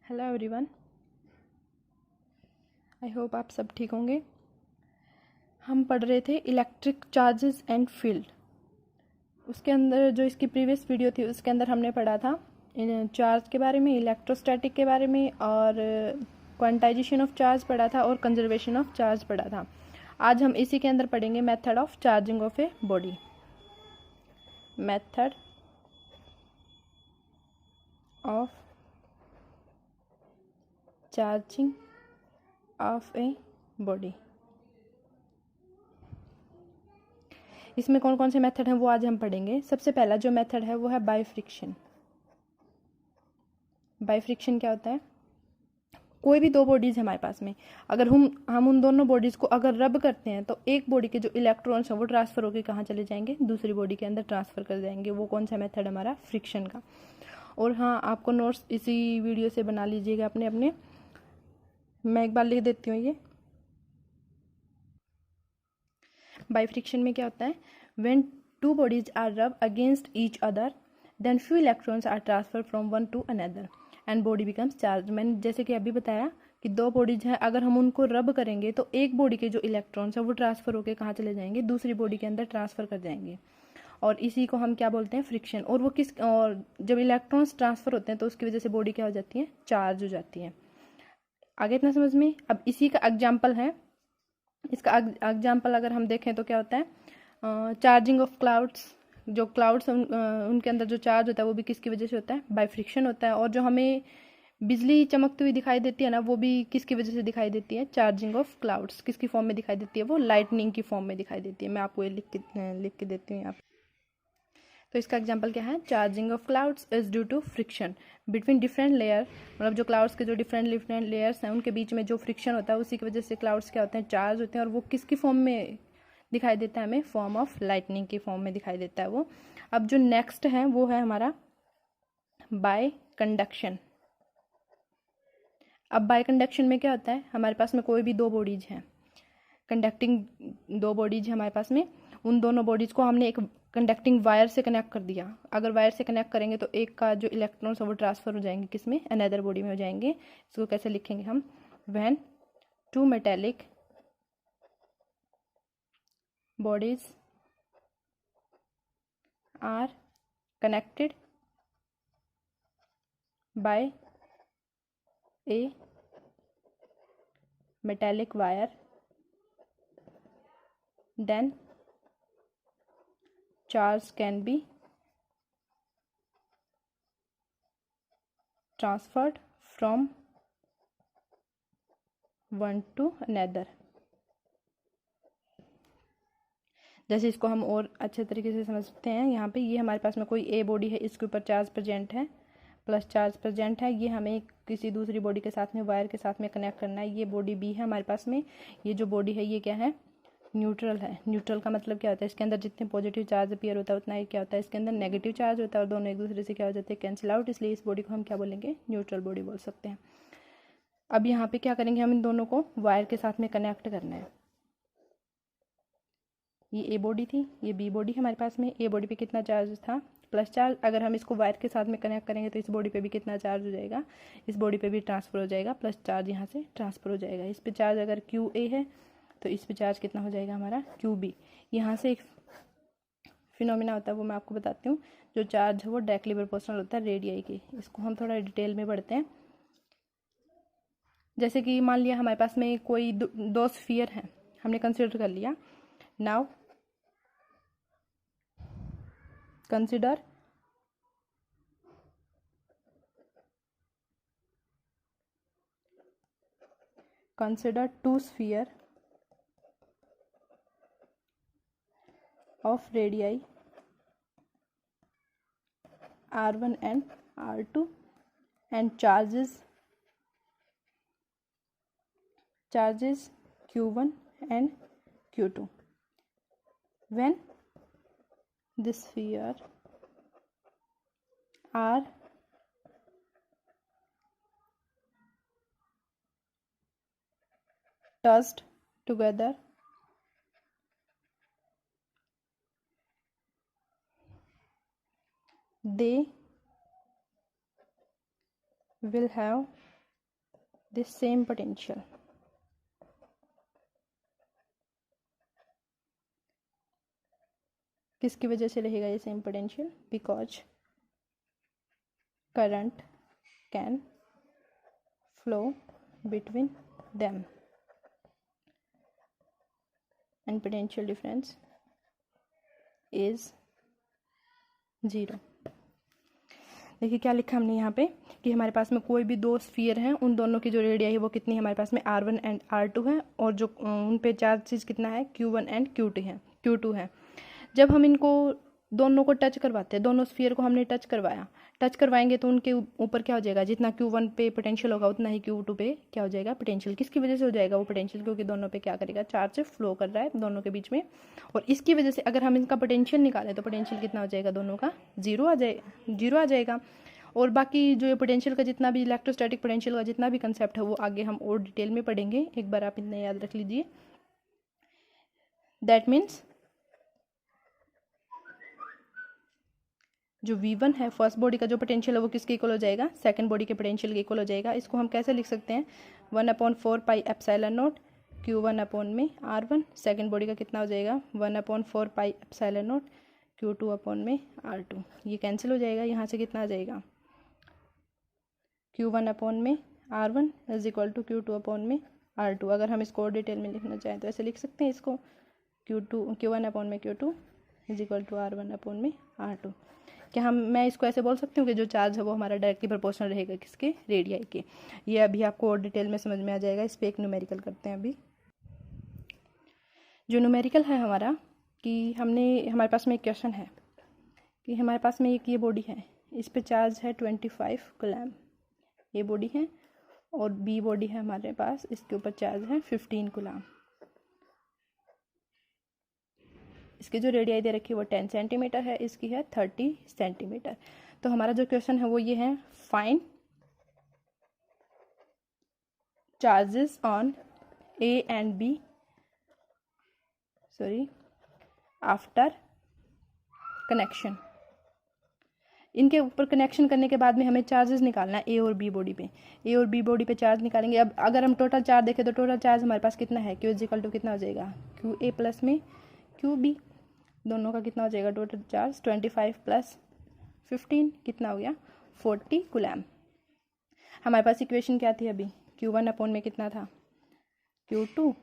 Hello everyone, I hope आप सब ठीक होंगे। हम पढ़ रहे थे इलेक्ट्रिक चार्जेस एंड फील्ड। उसके अंदर जो इसकी प्रीवियस वीडियो थी उसके अंदर हमने पढ़ा था चार्ज के बारे में, इलेक्ट्रोस्टैटिक के बारे में, और क्वांटाइजेशन ऑफ चार्ज पढ़ा था और कंजर्वेशन ऑफ चार्ज पढ़ा था। आज हम इसी के अंदर पढ़ेंगे method of charging of a body. Method of charging of a body. इसमें कौन कौन से मेथड हैं वो आज हम पढ़ेंगे। सबसे पहला जो मेथड है वो है बाय फ्रिक्शन। बाय फ्रिक्शन क्या होता है? कोई भी दो बॉडीज है हमारे पास में, अगर हम उन दोनों बॉडीज को अगर रब करते हैं तो एक बॉडी के जो इलेक्ट्रॉन्स हैं वो ट्रांसफर होकर कहाँ चले जाएंगे? दूसरी बॉडी के अंदर ट्रांसफर कर जाएंगे। वो कौन सा मेथड हमारा? फ्रिक्शन का। और हाँ, आपको नोट्स इसी वीडियो से बना लीजिएगा अपने अपने। मैं एक बार लिख देती हूँ ये। बाय फ्रिक्शन में क्या होता है? When two bodies are rub against each other then few electrons are transfer from one to another and body becomes charge. मैंने जैसे कि अभी बताया कि दो बॉडीज हैं, अगर हम उनको रब करेंगे तो एक बॉडी के जो इलेक्ट्रॉन्स हैं वो ट्रांसफर होकर कहाँ चले जाएंगे? दूसरी बॉडी के अंदर ट्रांसफर कर जाएंगे। और इसी को हम क्या बोलते हैं? फ्रिक्शन। और जब इलेक्ट्रॉन्स ट्रांसफर होते हैं तो उसकी वजह से बॉडी क्या हो जाती है? चार्ज हो जाती है। आगे इतना समझ में? अब इसी का एग्जाम्पल है। इसका एग्जाम्पल अगर हम देखें तो क्या होता है? Charging of clouds. जो क्लाउड्स उनके अंदर जो चार्ज होता है वो भी किसकी वजह से होता है? बाय फ्रिक्शन होता है। और जो हमें बिजली चमकती हुई दिखाई देती है ना, वो भी किसकी वजह से दिखाई देती है? Charging of clouds. किसकी फॉर्म में दिखाई देती है? वो लाइटनिंग की फॉर्म में दिखाई देती है। मैं आपको ये लिख के देती हूँ यहाँ पे। तो इसका एग्जांपल क्या है? Charging of clouds is due to friction between different layer. मतलब जो क्लाउड्स के जो डिफरेंट लेयर्स हैं उनके बीच में जो फ्रिक्शन होता है उसी की वजह से क्लाउड्स क्या होते हैं? चार्ज होते हैं। और वो किसकी फॉर्म में दिखाई देता है हमें? फॉर्म ऑफ लाइटनिंग की फॉर्म में दिखाई देता है वो। अब जो नेक्स्ट है वो है हमारा बाय कंडक्शन। अब बाय कंडक्शन में क्या होता है? हमारे पास में कोई भी दो बॉडीज हैं, कंडक्टिंग दो बॉडीज है हमारे पास में। उन दोनों बॉडीज को हमने एक कंडक्टिंग वायर से कनेक्ट कर दिया। अगर वायर से कनेक्ट करेंगे तो एक का जो इलेक्ट्रॉन्स है वो ट्रांसफर हो जाएंगे किसमें? अनदर बॉडी में हो जाएंगे। इसको कैसे लिखेंगे हम? When two metallic bodies are connected by a metallic wire then charge can be transferred from one to another। जैसे इसको हम और अच्छे तरीके से समझ सकते हैं। यहाँ पे ये हमारे पास में कोई ए बॉडी है, इसके ऊपर चार्ज प्रेजेंट है, प्लस चार्ज प्रेजेंट है। ये हमें किसी दूसरी बॉडी के साथ में वायर के साथ में कनेक्ट करना है। ये बॉडी बी है हमारे पास में। ये जो बॉडी है ये क्या है? न्यूट्रल है। न्यूट्रल का मतलब क्या होता है? इसके अंदर जितने पॉजिटिव चार्ज अपीयर होता है उतना ही क्या होता है? इसके अंदर नेगेटिव चार्ज होता है और दोनों एक दूसरे से क्या हो जाते हैं? Cancel out. इसलिए इस बॉडी को हम क्या बोलेंगे? न्यूट्रल बॉडी बोल सकते हैं। अब यहाँ पे क्या करेंगे? हम इन दोनों को वायर के साथ में कनेक्ट करना है। ये ए बॉडी थी, ये बी बॉडी है हमारे पास में। ए बॉडी पे कितना चार्ज था? Plus charge. अगर हम इसको वायर के साथ में कनेक्ट करेंगे तो इस बॉडी पे भी कितना चार्ज हो जाएगा? इस बॉडी पे भी ट्रांसफर हो जाएगा, प्लस चार्ज यहाँ से ट्रांसफर हो जाएगा। इस पे चार्ज अगर क्यू ए है तो इस पे चार्ज कितना हो जाएगा हमारा? Q B. यहाँ से एक फिनोमिना होता है वो मैं आपको बताती हूँ। जो चार्ज है वो डायरेक्टली प्रोपोर्शनल होता है रेडियाई के। इसको हम थोड़ा डिटेल में पढ़ते हैं। जैसे कि मान लिया हमारे पास में कोई दो स्फीयर हैं, हमने कंसिडर कर लिया। Now consider two sphere of radii r1 and r2 and charges q1 and q2 when the sphere are touched together they will have this same potential. किसकी वजह से रहेगा ये same potential? Because current can flow between them and potential difference is 0। देखिए क्या लिखा हमने यहाँ पे कि हमारे पास में कोई भी दो स्फीयर हैं, उन दोनों की जो रेडियाई है वो कितनी है हमारे पास में R1 एंड R2 है, और जो उन पे चार्जेस कितना है Q1 एंड Q2 है। जब हम इनको दोनों को टच करवाते हैं, दोनों स्फीयर को हमने टच करवाएंगे तो उनके ऊपर क्या हो जाएगा, जितना Q1 पे पोटेंशियल होगा उतना ही Q2 पे क्या हो जाएगा पोटेंशियल। किसकी वजह से हो जाएगा वो पोटेंशियल? क्योंकि दोनों पे क्या करेगा, चार्ज फ्लो कर रहा है दोनों के बीच में, और इसकी वजह से अगर हम इनका पोटेंशियल निकालें तो पोटेंशियल कितना हो जाएगा, दोनों का जीरो आ जाएगा। और बाकी जो ये पोटेंशियल का जितना भी इलेक्ट्रोस्टैटिक पोटेंशियल का जितना भी कंसेप्ट है वो आगे हम और डिटेल में पढ़ेंगे, एक बार आप इतना याद रख लीजिए। दैट मीन्स जो V1 है फर्स्ट बॉडी का जो पोटेंशियल है वो किसके इक्वल हो जाएगा, सेकंड बॉडी के पोटेंशियल के इक्वल हो जाएगा। इसको हम कैसे लिख सकते हैं, 1/4 pi epsilon not Q1 upon में R1। सेकंड बॉडी का कितना हो जाएगा, 1/4 pi epsilon not Q2 upon में R2। ये कैंसिल हो जाएगा, यहाँ से कितना आ जाएगा, Q1 अपॉन में R1 is equal to Q2 upon में R2। अगर हम इसको और डिटेल में लिखना चाहें तो ऐसे लिख सकते हैं इसको, Q1 अपॉन में Q2 is equal to R1 upon में R2। क्या मैं इसको ऐसे बोल सकती हूँ कि जो चार्ज है वो हमारा डायरेक्टली प्रोपोर्शनल रहेगा किसके, रेडियाई के। ये अभी आपको और डिटेल में समझ में आ जाएगा। इस पर एक न्यूमेरिकल करते हैं अभी। जो न्यूमेरिकल है हमारा कि हमारे पास में एक क्वेश्चन है कि हमारे पास में एक ये बॉडी है, इस पे चार्ज है 25 कूलम, ये बॉडी है, और बी बॉडी है हमारे पास, इसके ऊपर चार्ज है 15 कूलम। इसकी जो रेडियाई दे रखी है वो 10 सेंटीमीटर है, इसकी है 30 सेंटीमीटर। तो हमारा जो क्वेश्चन है वो ये है, find charges on A and B after connection. इनके ऊपर कनेक्शन करने के बाद में हमें चार्जेस निकालना है ए और बी बॉडी पे चार्ज निकालेंगे। अब अगर हम टोटल चार्ज देखें तो टोटल चार्ज हमारे पास कितना है, Q इज इक्वल टू कितना हो जाएगा, QA प्लस में QB, दोनों का कितना हो जाएगा टोटल चार्ज, 25 प्लस 15 कितना हो गया, 40 कूलम। हमारे पास इक्वेशन क्या थी अभी, Q1 अपॉन में कितना था, Q2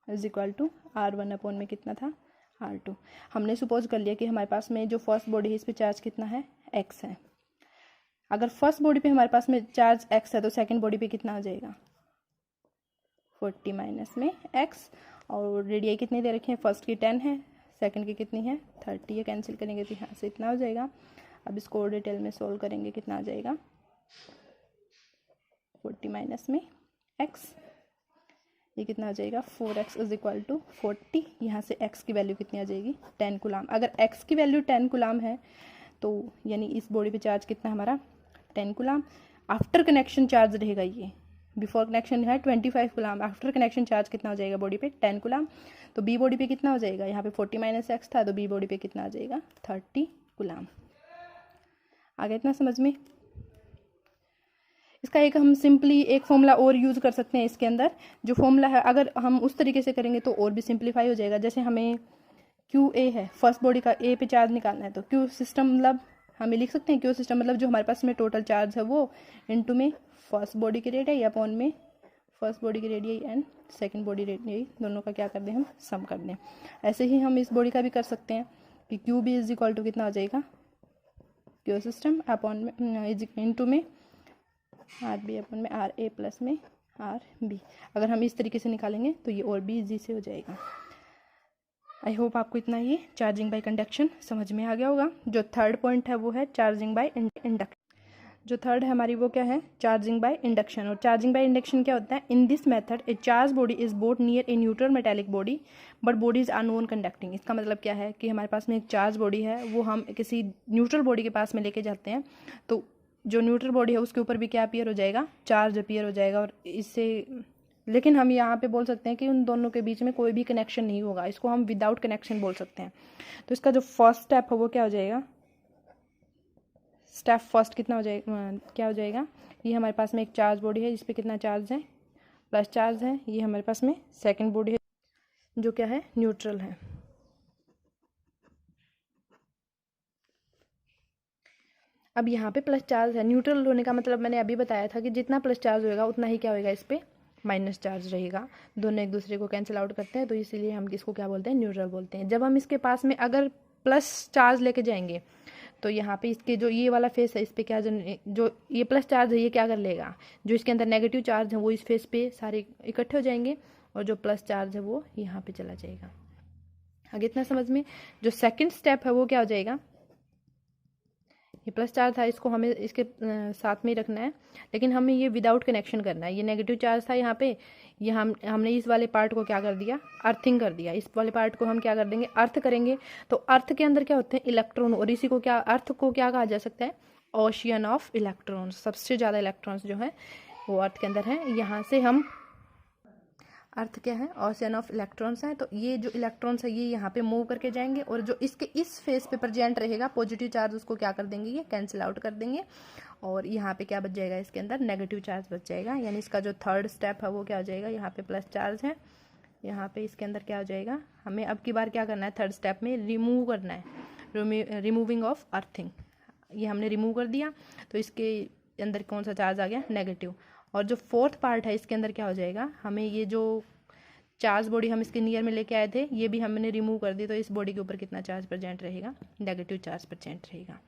is equal to R1 upon में कितना था, R2। हमने सपोज कर लिया कि हमारे पास में जो फर्स्ट बॉडी है इस पे चार्ज कितना है, X है। अगर फर्स्ट बॉडी पे हमारे पास में चार्ज X है तो सेकंड बॉडी पे कितना हो जाएगा, 40 माइनस में X, और रेडियाई कितनी दे रखी है, फर्स्ट की 10 है, सेकंड की कितनी है 30, ये कैंसिल करेंगे तो यहाँ से इतना हो जाएगा। अब इसको और डिटेल में सोल्व करेंगे, कितना आ जाएगा, 40 माइनस में X, ये कितना आ जाएगा, 4x इज इक्वल टू 40। यहाँ से x की वैल्यू कितनी आ जाएगी, 10 कूलम। अगर x की वैल्यू 10 कूलम है तो यानी इस बॉडी पे चार्ज कितना हमारा, 10 कूलम। आफ्टर कनेक्शन चार्ज रहेगा, ये बिफोर कनेक्शन है 25 कूलम, आफ्टर कनेक्शन चार्ज कितना हो जाएगा बॉडी पे, 10 कूलम। तो बी बॉडी पे कितना हो जाएगा, यहाँ पे 40 माइनस एक्स था तो बी बॉडी पे कितना आ जाएगा, 30 कूलम। आगे इतना समझ में। इसका एक हम सिंपली एक फॉर्मूला और यूज़ कर सकते हैं इसके अंदर। जो फॉर्मूला है अगर हम उस तरीके से करेंगे तो और भी सिंप्लीफाई हो जाएगा। जैसे हमें QA है, फर्स्ट बॉडी का A पे चार्ज निकालना है, तो Q सिस्टम मतलब हमें लिख सकते हैं Q सिस्टम मतलब जो हमारे पास में टोटल चार्ज है वो इनटू में फर्स्ट बॉडी की रेडियाई अपॉन में फर्स्ट बॉडी की radii and second body radii, दोनों का क्या कर दें हम, सम कर दें। ऐसे ही हम इस बॉडी का भी कर सकते हैं कि QB इज इक्वल टू कितना हो जाएगा, Q सिस्टम अपॉन में इनटू में RB अपॉन में RA प्लस में RB। अगर हम इस तरीके से निकालेंगे तो ये और भी इजी से हो जाएगा। आई होप आपको इतना ये चार्जिंग बाय कंडक्शन समझ में आ गया होगा। जो थर्ड पॉइंट है वो है चार्जिंग बाय इंडक्शन। जो थर्ड है हमारी वो क्या है, चार्जिंग बाय इंडक्शन। और चार्जिंग बाय इंडक्शन क्या होता है, in this method A charge body is boat near a neutral metallic body but body is unknown conducting. इसका मतलब क्या है कि हमारे पास में एक चार्ज बॉडी है, वो हम किसी न्यूट्रल बॉडी के पास में लेके जाते हैं तो जो न्यूट्रल बॉडी है उसके ऊपर भी क्या अपीयर हो जाएगा, चार्ज अपीयर हो जाएगा। और इससे लेकिन हम यहाँ पे बोल सकते हैं कि उन दोनों के बीच में कोई भी कनेक्शन नहीं होगा, इसको हम विदाउट कनेक्शन बोल सकते हैं। तो इसका जो फर्स्ट स्टेप है वो क्या हो जाएगा, स्टेप फर्स्ट कितना हो जाएगा, क्या हो जाएगा, ये हमारे पास में एक चार्ज बॉडी है जिस पे कितना चार्ज है प्लस चार्ज है, ये हमारे पास में सेकंड बॉडी है जो क्या है, न्यूट्रल है। अब यहाँ पे प्लस चार्ज है, न्यूट्रल होने का मतलब मैंने अभी बताया था कि जितना प्लस चार्ज होएगा उतना ही क्या होएगा, इस पे माइनस चार्ज रहेगा। दोनों एक दूसरे को कैंसिल आउट करते हैं, तो इसीलिए हम इसको क्या बोलते हैं, न्यूट्रल बोलते हैं। जब हम इसके पास में अगर प्लस चार्ज लेके जाएंगे तो यहाँ पे इसके जो ये वाला फेस है, इस पे क्या जो ये प्लस चार्ज है ये क्या कर लेगा, जो इसके अंदर नेगेटिव चार्ज है वो इस फेस पे सारे इकट्ठे हो जाएंगे, और जो प्लस चार्ज है वो यहाँ पे चला जाएगा। आगे इतना समझ में। जो सेकंड स्टेप है वो क्या हो जाएगा, ये प्लस चार्ज था, इसको हमें इसके साथ में ही रखना है, लेकिन हमें ये विदाउट कनेक्शन करना है। ये नेगेटिव चार्ज था यहाँ पे, ये हमने इस वाले पार्ट को क्या कर दिया, अर्थिंग कर दिया। इस वाले पार्ट को हम क्या कर देंगे, अर्थ करेंगे। तो अर्थ के अंदर क्या होते हैं, इलेक्ट्रॉन, और इसी को क्या, अर्थ को क्या कहा जा सकता है, ओशियन ऑफ इलेक्ट्रॉन्स। सबसे ज़्यादा इलेक्ट्रॉन्स जो है वो अर्थ के अंदर है। यहाँ से हम, अर्थ क्या है, ओशियन ऑफ इलेक्ट्रॉन्स है। तो ये जो इलेक्ट्रॉन्स है ये यहाँ पे मूव करके जाएंगे, और जो इसके इस फेस पे प्रेजेंट रहेगा पॉजिटिव चार्ज, उसको क्या कर देंगे, ये कैंसिल आउट कर देंगे, और यहाँ पे क्या बच जाएगा, इसके अंदर नेगेटिव चार्ज बच जाएगा। यानी इसका जो थर्ड स्टेप है वो क्या हो जाएगा, यहाँ पे प्लस चार्ज है, यहाँ पे इसके अंदर क्या हो जाएगा, हमें अब की बार क्या करना है, थर्ड स्टेप में रिमूव करना है, रिमूविंग ऑफ अर्थिंग। ये हमने रिमूव कर दिया, तो इसके अंदर कौन सा चार्ज आ गया, नेगेटिव। और जो फोर्थ पार्ट है इसके अंदर क्या हो जाएगा, हमें ये जो चार्ज बॉडी हम इसके नियर में लेके आए थे ये भी हमने रिमूव कर दी, तो इस बॉडी के ऊपर कितना चार्ज प्रेजेंट रहेगा, नेगेटिव चार्ज प्रेजेंट रहेगा।